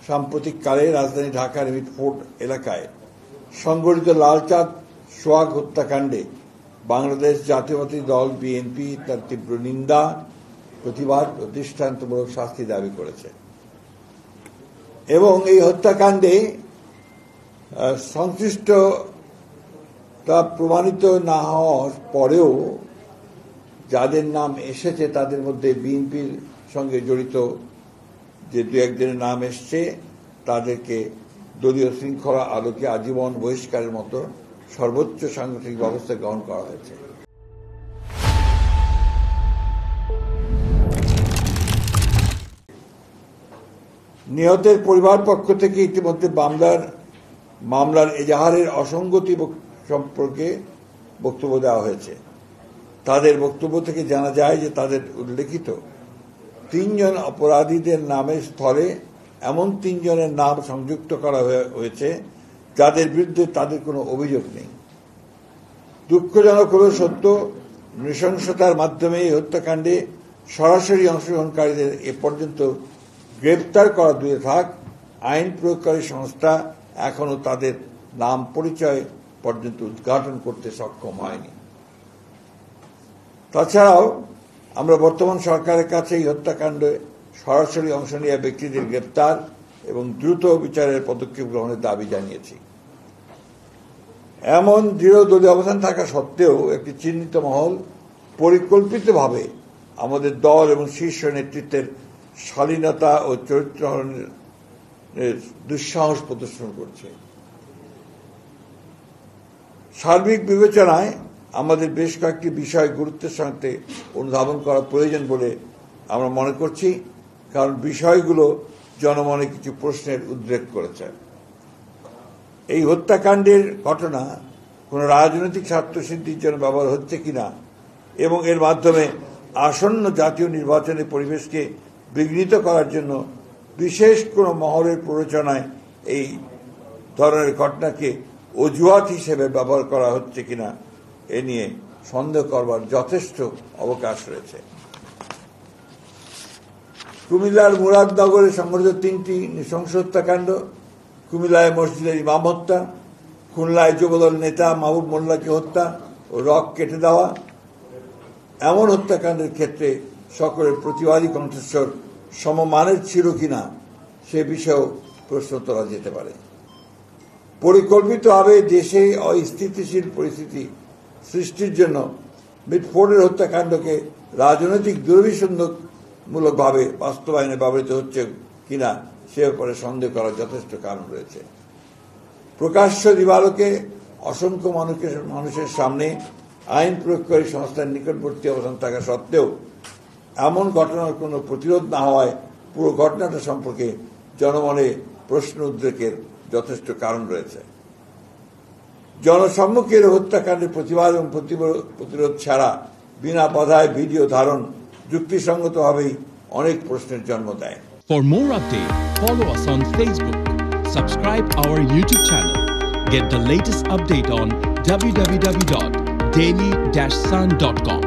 সাম্প্রতিককালে রাজধানী ঢাকার মিটফোর্ড এলাকায় সংঘটিত লালচাঁদ সোহাগ হত্যাকাণ্ডে বাংলাদেশ জাতীয়তাবাদী দল বিএনপি তার তীব্র নিন্দা, প্রতিবাদ ও দৃষ্টান্তমূলক শাস্তি দাবি করেছে এবং এই হত্যাকাণ্ডে সংশ্লিষ্টতা প্রমাণিত না হওয়ার পরেও যাদের নাম এসেছে তাদের মধ্যে বিএনপির সঙ্গে জড়িত যে দু একজনের নাম এসছে তাদেরকে দলীয় শৃঙ্খলা আলোকে আজীবন বহিষ্কারের মতো সর্বোচ্চ সাংগঠনিক ব্যবস্থা গ্রহণ করা হয়েছে। নিহতের পরিবার পক্ষ থেকে ইতিমধ্যে মামলার এজাহারের অসঙ্গতি সম্পর্কে বক্তব্য দেওয়া হয়েছে। তাদের বক্তব্য থেকে জানা যায় যে তাদের উল্লেখিত 3 জন অপরাধীদের নামের স্থলে এমন 3 জনের নাম সংযুক্ত করা হয়েছে যাদের বিরুদ্ধে তাদের কোনো অভিযোগ নেই। দুঃখজনক হলেও সত্য, নৃশংসতার মাধ্যমে এই হত্যাকাণ্ডে সরাসরি অংশগ্রহণকারীদের এ পর্যন্ত গ্রেপ্তার করা দূরে থাক, আইন প্রয়োগকারী সংস্থা এখনও তাদের নাম পরিচয় পর্যন্ত উদ্ঘাটন করতে সক্ষম হয়নি। তাছাড়াও আমরা বর্তমান সরকারের কাছে এই হত্যাকাণ্ডে সরাসরি অংশ নেওয়া ব্যক্তিদের গ্রেপ্তার এবং দ্রুত বিচারের পদক্ষেপ গ্রহণের দাবি জানিয়েছি। এমন দৃঢ় দলীয় অবস্থান থাকা সত্ত্বেও একটি চিহ্নিত মহল পরিকল্পিতভাবে আমাদের দল এবং শীর্ষ নেতৃত্বের শালীনতা ও চরিত্রহরণের দুঃসাহস প্রদর্শন করছে। সার্বিক বিবেচনায় আমাদের বেশ কয়েকটি বিষয় গুরুত্বের সাথে অনুধাবন করা প্রয়োজন বলে আমরা মনে করছি, কারণ বিষয়গুলো জনমনে কিছু প্রশ্নের উদ্রেক করেছে। এই হত্যাকাণ্ডের ঘটনা কোন রাজনৈতিক স্বার্থসিদ্ধির জন্য ব্যবহার হচ্ছে কিনা এবং এর মাধ্যমে আসন্ন জাতীয় নির্বাচনের পরিবেশকে বিঘ্নিত করার জন্য বিশেষ কোন মহলের প্ররোচনায় এই ধরনের ঘটনাকে অজুহাত হিসেবে ব্যবহার করা হচ্ছে কিনা এ নিয়ে সন্দেহ করবার যথেষ্ট অবকাশ রয়েছে। কুমিল্লার মুরাদনগরে সংঘটিত 3টি নৃশংস হত্যাকাণ্ড, কুমিল্লায় মসজিদের ইমাম হত্যা, খুলনায় যুবদল নেতা মাহবুব মোল্লাকে হত্যা ও রক কেটে দেওয়া, এমন হত্যাকাণ্ডের ক্ষেত্রে সকলের প্রতিবাদী কণ্ঠস্বর সমমানের ছিল কিনা সে বিষয়েও প্রশ্ন তোলা যেতে পারে। পরিকল্পিতভাবে দেশে অস্থিতিশীল পরিস্থিতি সৃষ্টির জন্য মিটফোর্ডের হত্যাকাণ্ডকে রাজনৈতিক দুর্বিসন্ধমূলকভাবে বাস্তবায়নে ব্যবহৃত হচ্ছে কিনা সে ব্যাপারে সন্দেহ করার যথেষ্ট কারণ রয়েছে। প্রকাশ্য দিবালোকে অসংখ্য মানুষের সামনে আইন প্রয়োগকারী সংস্থার নিকটবর্তী অবস্থান থাকা সত্ত্বেও এমন ঘটনার কোনো প্রতিরোধ না হওয়ায় পুরো ঘটনাটা সম্পর্কে জনমনে প্রশ্ন উদ্রেকের যথেষ্ট কারণ রয়েছে। জনসম্মুখের হত্যাকাণ্ডের প্রতিবাদ এবং প্রতিরোধ ছাড়া বিনা বাধায় ভিডিও ধারণ যুক্তিসঙ্গতভাবেই অনেক প্রশ্নের জন্ম দেয়। For more updates, follow us on Facebook, subscribe our YouTube channel, get the latest update on www.daily-sun.com.